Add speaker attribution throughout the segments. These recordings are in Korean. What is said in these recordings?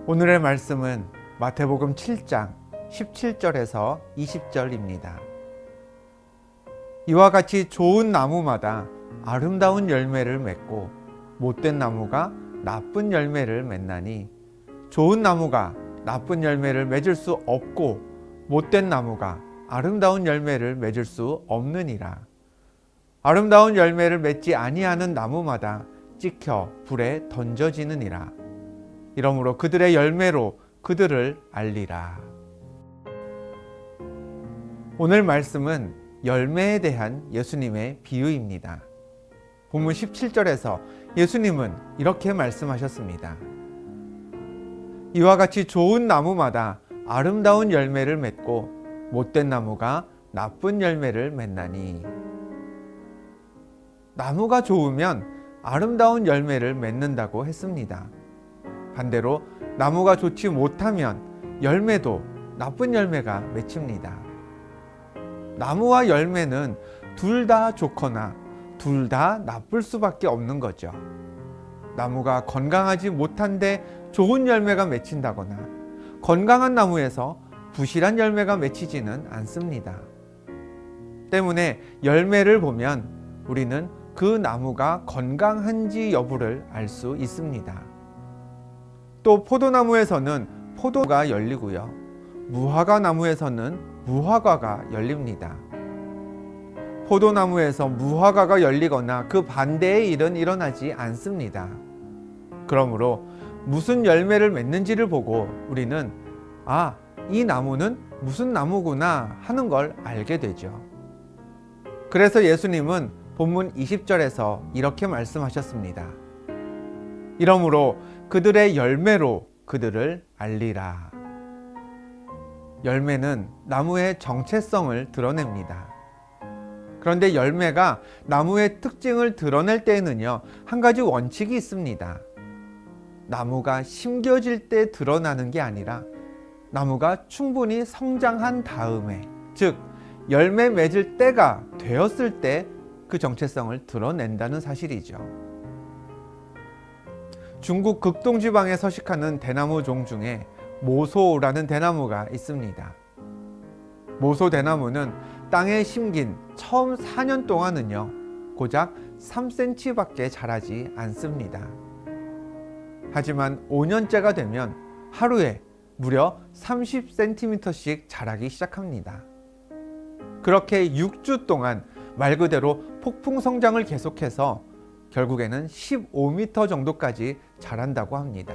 Speaker 1: 오늘의 말씀은 마태복음 7장 17절에서 20절입니다. 이와 같이 좋은 나무마다 아름다운 열매를 맺고 못된 나무가 나쁜 열매를 맺나니 좋은 나무가 나쁜 열매를 맺을 수 없고 못된 나무가 아름다운 열매를 맺을 수 없느니라. 아름다운 열매를 맺지 아니하는 나무마다 찍혀 불에 던져지느니라. 이러므로 그들의 열매로 그들을 알리라. 오늘 말씀은 열매에 대한 예수님의 비유입니다. 본문 17절에서 예수님은 이렇게 말씀하셨습니다. 이와 같이 좋은 나무마다 아름다운 열매를 맺고 못된 나무가 나쁜 열매를 맺나니. 나무가 좋으면 아름다운 열매를 맺는다고 했습니다. 반대로 나무가 좋지 못하면 열매도 나쁜 열매가 맺힙니다. 나무와 열매는 둘 다 좋거나 둘 다 나쁠 수밖에 없는 거죠. 나무가 건강하지 못한데 좋은 열매가 맺힌다거나 건강한 나무에서 부실한 열매가 맺히지는 않습니다. 때문에 열매를 보면 우리는 그 나무가 건강한지 여부를 알 수 있습니다. 또 포도나무에서는 포도가 열리고요. 무화과 나무에서는 무화과가 열립니다. 포도나무에서 무화과가 열리거나 그 반대의 일은 일어나지 않습니다. 그러므로 무슨 열매를 맺는지를 보고 우리는 이 나무는 무슨 나무구나 하는 걸 알게 되죠. 그래서 예수님은 본문 20절에서 이렇게 말씀하셨습니다. 이러므로 그들의 열매로 그들을 알리라. 열매는 나무의 정체성을 드러냅니다. 그런데 열매가 나무의 특징을 드러낼 때에는요, 한 가지 원칙이 있습니다. 나무가 심겨질 때 드러나는 게 아니라 나무가 충분히 성장한 다음에, 즉 열매 맺을 때가 되었을 때 그 정체성을 드러낸다는 사실이죠. 중국 극동지방에 서식하는 대나무 종 중에 모소라는 대나무가 있습니다. 모소 대나무는 땅에 심긴 처음 4년 동안은요, 고작 3cm밖에 자라지 않습니다. 하지만 5년째가 되면 하루에 무려 30cm씩 자라기 시작합니다. 그렇게 6주 동안 말 그대로 폭풍 성장을 계속해서 결국에는 15m 정도까지 자란다고 합니다.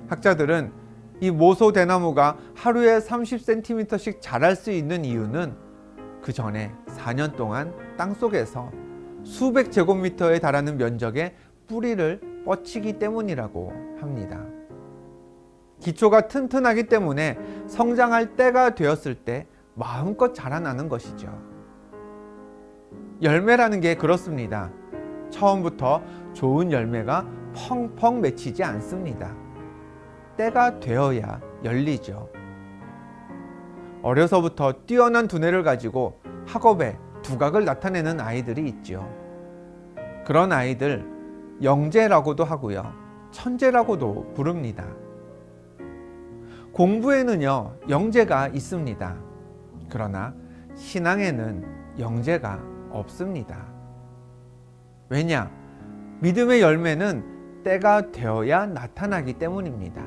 Speaker 1: 학자들은 이 모소 대나무가 하루에 30cm씩 자랄 수 있는 이유는 그 전에 4년 동안 땅속에서 수백 제곱미터에 달하는 면적의 뿌리를 뻗치기 때문이라고 합니다. 기초가 튼튼하기 때문에 성장할 때가 되었을 때 마음껏 자라나는 것이죠. 열매라는 게 그렇습니다. 처음부터 좋은 열매가 펑펑 맺히지 않습니다. 때가 되어야 열리죠. 어려서부터 뛰어난 두뇌를 가지고 학업에 두각을 나타내는 아이들이 있죠. 그런 아이들 영재라고도 하고요, 천재라고도 부릅니다. 공부에는요, 영재가 있습니다. 그러나 신앙에는 영재가 없습니다. 왜냐? 믿음의 열매는 때가 되어야 나타나기 때문입니다.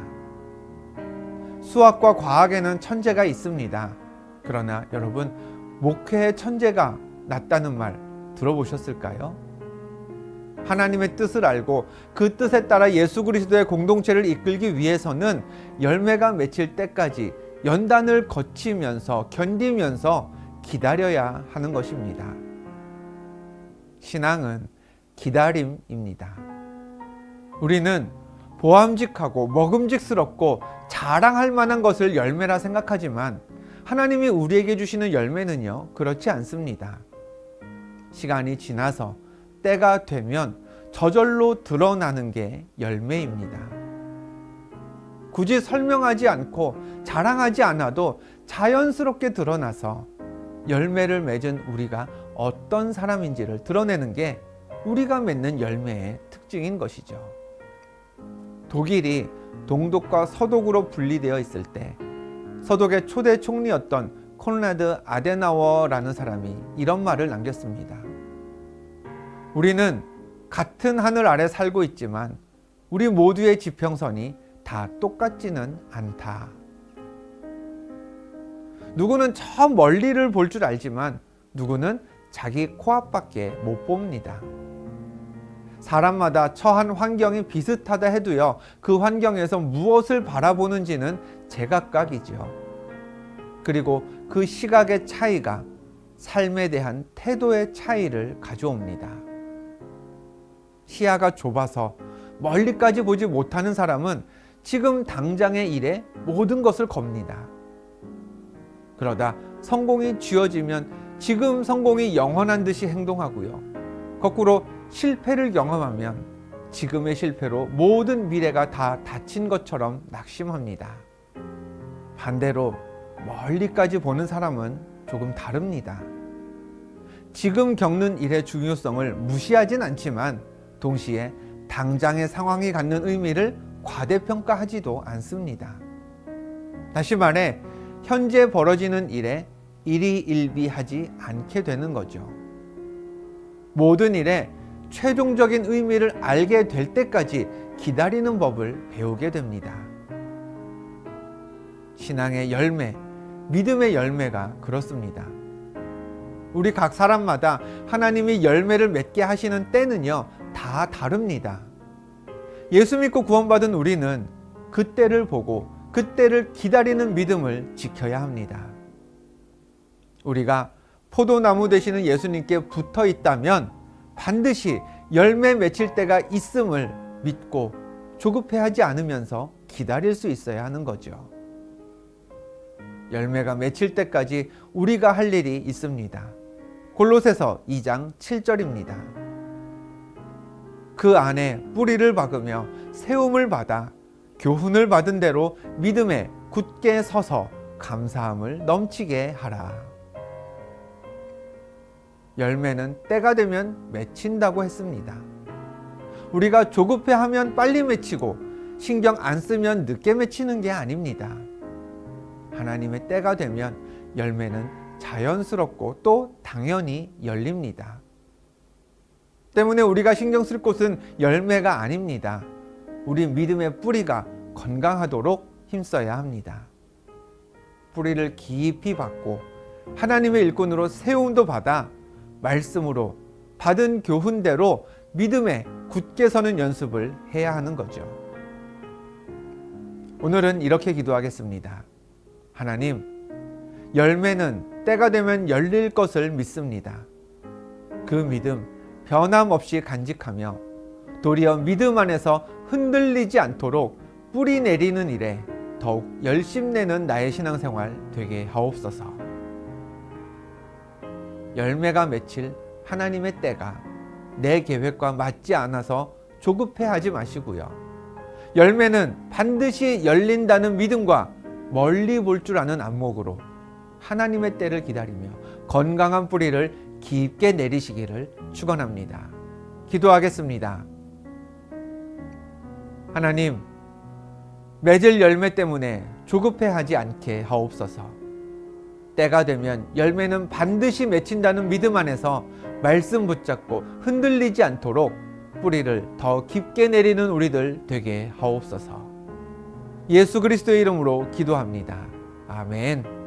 Speaker 1: 수학과 과학에는 천재가 있습니다. 그러나 여러분, 목회에 천재가 낮다는 말 들어보셨을까요? 하나님의 뜻을 알고 그 뜻에 따라 예수 그리스도의 공동체를 이끌기 위해서는 열매가 맺힐 때까지 연단을 거치면서 견디면서 기다려야 하는 것입니다. 신앙은 기다림입니다. 우리는 보암직하고 먹음직스럽고 자랑할 만한 것을 열매라 생각하지만 하나님이 우리에게 주시는 열매는요, 그렇지 않습니다. 시간이 지나서 때가 되면 저절로 드러나는 게 열매입니다. 굳이 설명하지 않고 자랑하지 않아도 자연스럽게 드러나서 열매를 맺은 우리가 어떤 사람인지를 드러내는 게 우리가 맺는 열매의 특징인 것이죠. 독일이 동독과 서독으로 분리되어 있을 때 서독의 초대 총리였던 콘라드 아데나워라는 사람이 이런 말을 남겼습니다. 우리는 같은 하늘 아래 살고 있지만 우리 모두의 지평선이 다 똑같지는 않다. 누구는 저 멀리를 볼 줄 알지만 누구는 자기 코앞밖에 못 봅니다. 사람마다 처한 환경이 비슷하다 해도요, 그 환경에서 무엇을 바라보는지는 제각각이죠. 그리고 그 시각의 차이가 삶에 대한 태도의 차이를 가져옵니다. 시야가 좁아서 멀리까지 보지 못하는 사람은 지금 당장의 일에 모든 것을 겁니다. 그러다 성공이 쥐어지면 지금 성공이 영원한 듯이 행동하고요. 거꾸로 실패를 경험하면 지금의 실패로 모든 미래가 다 닫힌 것처럼 낙심합니다. 반대로 멀리까지 보는 사람은 조금 다릅니다. 지금 겪는 일의 중요성을 무시하진 않지만 동시에 당장의 상황이 갖는 의미를 과대평가하지도 않습니다. 다시 말해 현재 벌어지는 일에 일희일비하지 않게 되는 거죠. 모든 일에 최종적인 의미를 알게 될 때까지 기다리는 법을 배우게 됩니다. 신앙의 열매, 믿음의 열매가 그렇습니다. 우리 각 사람마다 하나님이 열매를 맺게 하시는 때는요, 다 다릅니다. 예수 믿고 구원받은 우리는 그때를 보고 그때를 기다리는 믿음을 지켜야 합니다. 우리가 포도나무 되시는 예수님께 붙어 있다면 반드시 열매 맺힐 때가 있음을 믿고 조급해하지 않으면서 기다릴 수 있어야 하는 거죠. 열매가 맺힐 때까지 우리가 할 일이 있습니다. 골로새서 2장 7절입니다. 그 안에 뿌리를 박으며 세움을 받아 교훈을 받은 대로 믿음에 굳게 서서 감사함을 넘치게 하라. 열매는 때가 되면 맺힌다고 했습니다. 우리가 조급해하면 빨리 맺히고 신경 안 쓰면 늦게 맺히는 게 아닙니다. 하나님의 때가 되면 열매는 자연스럽고 또 당연히 열립니다. 때문에 우리가 신경 쓸 곳은 열매가 아닙니다. 우리 믿음의 뿌리가 건강하도록 힘써야 합니다. 뿌리를 깊이 받고 하나님의 일꾼으로 세움도 받아 말씀으로 받은 교훈대로 믿음에 굳게 서는 연습을 해야 하는 거죠. 오늘은 이렇게 기도하겠습니다. 하나님, 열매는 때가 되면 열릴 것을 믿습니다. 그 믿음 변함없이 간직하며 도리어 믿음 안에서 흔들리지 않도록 뿌리 내리는 일에 더욱 열심내는 나의 신앙생활 되게 하옵소서. 열매가 맺힐 하나님의 때가 내 계획과 맞지 않아서 조급해하지 마시고요. 열매는 반드시 열린다는 믿음과 멀리 볼 줄 아는 안목으로 하나님의 때를 기다리며 건강한 뿌리를 깊게 내리시기를 축원합니다. 기도하겠습니다. 하나님, 맺을 열매 때문에 조급해하지 않게 하옵소서. 때가 되면 열매는 반드시 맺힌다는 믿음 안에서 말씀 붙잡고 흔들리지 않도록 뿌리를 더 깊게 내리는 우리들 되게 하옵소서. 예수 그리스도의 이름으로 기도합니다. 아멘.